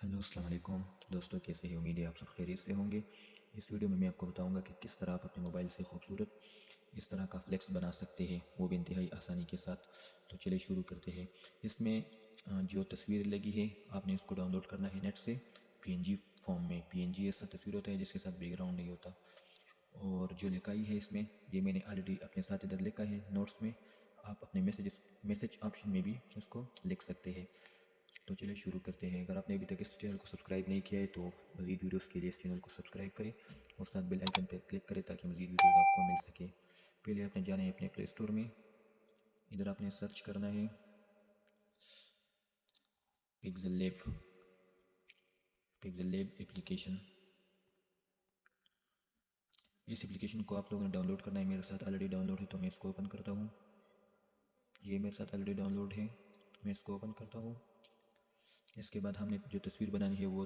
Hello अस्सलाम वालेकुम दोस्तों, कैसे हैं? उम्मीद है आप सब खैरियत से होंगे। इस वीडियो में मैं आपको बताऊंगा कि किस तरह आप अपने मोबाइल से खूबसूरत इस तरह का फ्लेक्स बना सकते हैं, वो भी इंतहाई आसानी के साथ। तो चलिए शुरू करते हैं। इसमें जो तस्वीर लगी है आपने इसको डाउनलोड करना है नेट से पीएनजी फॉर्म में। पीएनजी ऐसा तस्वीर होता है जिसके साथ बैकग्राउंड नहीं होता। और जो लिखाई है इसमें, ये मैंने ऑलरेडी अपने साथ इधर लिखा है नोट्स में। आप अपने मैसेज ऑप्शन में भी इसको लिख सकते हैं। तो चलिए शुरू करते हैं। अगर आपने अभी तक इस चैनल को सब्सक्राइब नहीं किया है तो मज़ीद वीडियोस के लिए इस चैनल को सब्सक्राइब करें और साथ बेल आइकन पर क्लिक करें ताकि मज़ीद वीडियोस आपको मिल सके। पहले आपने जाना है अपने प्ले स्टोर में। इधर आपने सर्च करना है pixel lab. Pixel lab application. इस एप्लीकेशन को आप लोगों ने डाउनलोड करना है। मेरे साथ ऑलरेडी डाउनलोड है तो मैं इसको ओपन करता हूँ। ये मेरे साथ ऑलरेडी डाउनलोड है तो मैं इसको ओपन करता हूँ। इसके बाद हमने जो तस्वीर बनानी है वो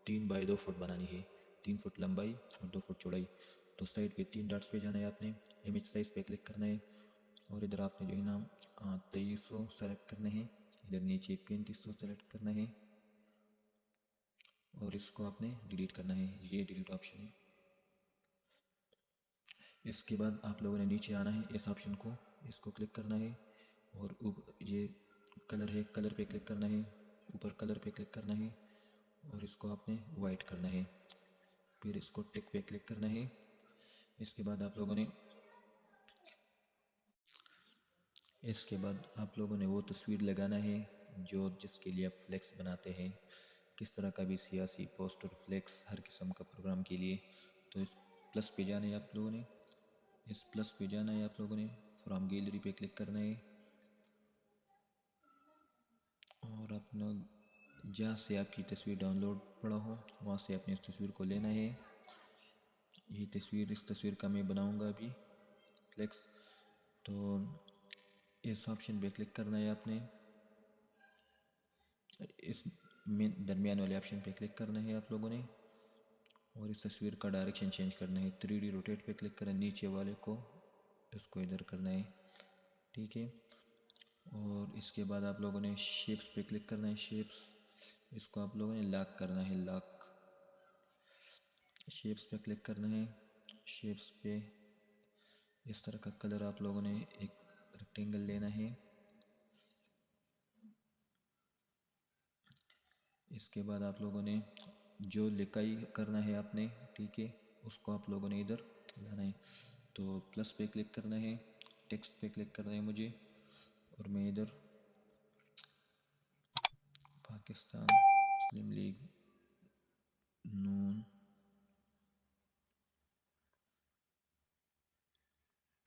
3 बाई 2 फुट बनानी है। 3 फुट लंबाई और 2 फुट चौड़ाई। तो साइड पे 3 डॉट्स पे जाना है आपने। इमेज साइज पे क्लिक करना है और इधर आपने जो है ना 2300 सेलेक्ट करना है। इधर नीचे 3500 सेलेक्ट करना है और इसको आपने डिलीट करना है। ये डिलीट ऑप्शन है। इसके बाद आप लोगों ने नीचे आना है, इस ऑप्शन को इसको क्लिक करना है और ये कलर है, कलर पे क्लिक करना है। ऊपर कलर पे क्लिक करना है और इसको आपने वाइट करना है। फिर इसको टिक पे क्लिक करना है। इसके बाद आप लोगों ने वो तस्वीर लगाना है जो जिसके लिए आप फ्लेक्स बनाते हैं। किस तरह का भी सियासी पोस्टर फ्लेक्स हर किस्म का प्रोग्राम के लिए। तो इस प्लस पे जाना है आप लोगों ने। इस प्लस पे जाना है आप लोगों ने। फ्रॉम गैलरी पे क्लिक करना है और अपना जहाँ से आपकी तस्वीर डाउनलोड पड़ा हो वहाँ से अपनी इस तस्वीर को लेना है। इस तस्वीर का मैं बनाऊंगा अभी फ्लेक्स। तो इस ऑप्शन पे क्लिक करना है आपने। इस दरमियान वाले ऑप्शन पे क्लिक करना है आप लोगों ने और इस तस्वीर का डायरेक्शन चेंज करना है। 3D रोटेट पे क्लिक करें, नीचे वाले को इसको इधर करना है। ठीक है। और इसके बाद आप लोगों ने शेप्स पे क्लिक करना है। शेप्स, इसको आप लोगों ने लॉक करना है। लॉक शेप्स पे क्लिक करना है। शेप्स पे इस तरह का कलर आप लोगों ने एक रेक्टेंगल लेना है। इसके बाद आप लोगों ने जो लिखाई करना है आपने, ठीक है, उसको आप लोगों ने इधर लाना है। तो प्लस पे क्लिक करना है, टेक्स्ट पे क्लिक करना है मुझे और मैं इधर पाकिस्तान मुस्लिम लीग नून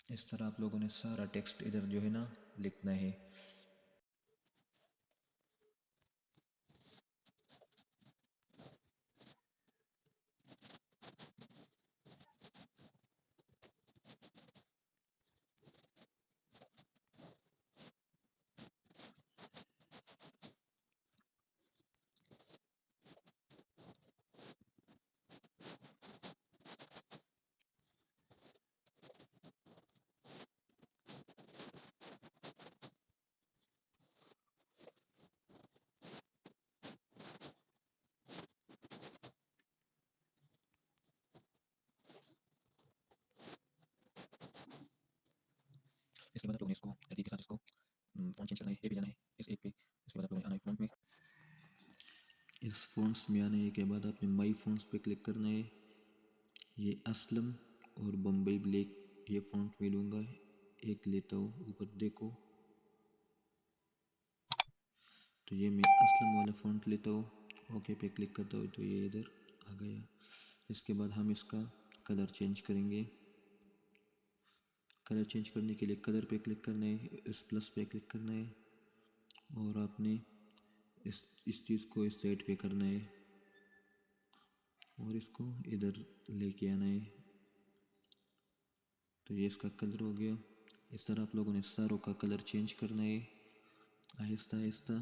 इस तरह आप लोगों ने सारा टेक्स्ट इधर जो है ना लिखना है। इसके बाद आप लोगों ने इसको तरतीब के साथ इसको फ़ॉन्ट चेंज करना है। ए पे जाना है, इस एक पे। इसके बाद आप लोगों ने आना है फ़ॉन्ट में। इस फ़ॉन्ट्स में आने के बाद आपने माई फ़ॉन्ट्स पे क्लिक करना है। ये असलम और बम्बई ब्लैक ये फ़ॉन्ट मैं लूँगा। एक लेता हूँ, ऊपर देखो। तो ये मैं असलम वाला फ़ॉन्ट लेता हूँ। ओके पे क्लिक करता हूँ तो ये इधर आ गया। इसके बाद हम इसका कलर चेंज करेंगे। कलर चेंज करने के लिए कलर पे क्लिक करना है, इस प्लस पे क्लिक करना है और आपने इस चीज़ को इस साइड पे करना है और इसको इधर लेके आना है। तो ये इसका कलर हो गया। इस तरह आप लोगों ने सारों का कलर चेंज करना है आहिस्ता आहिस्ता।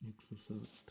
160.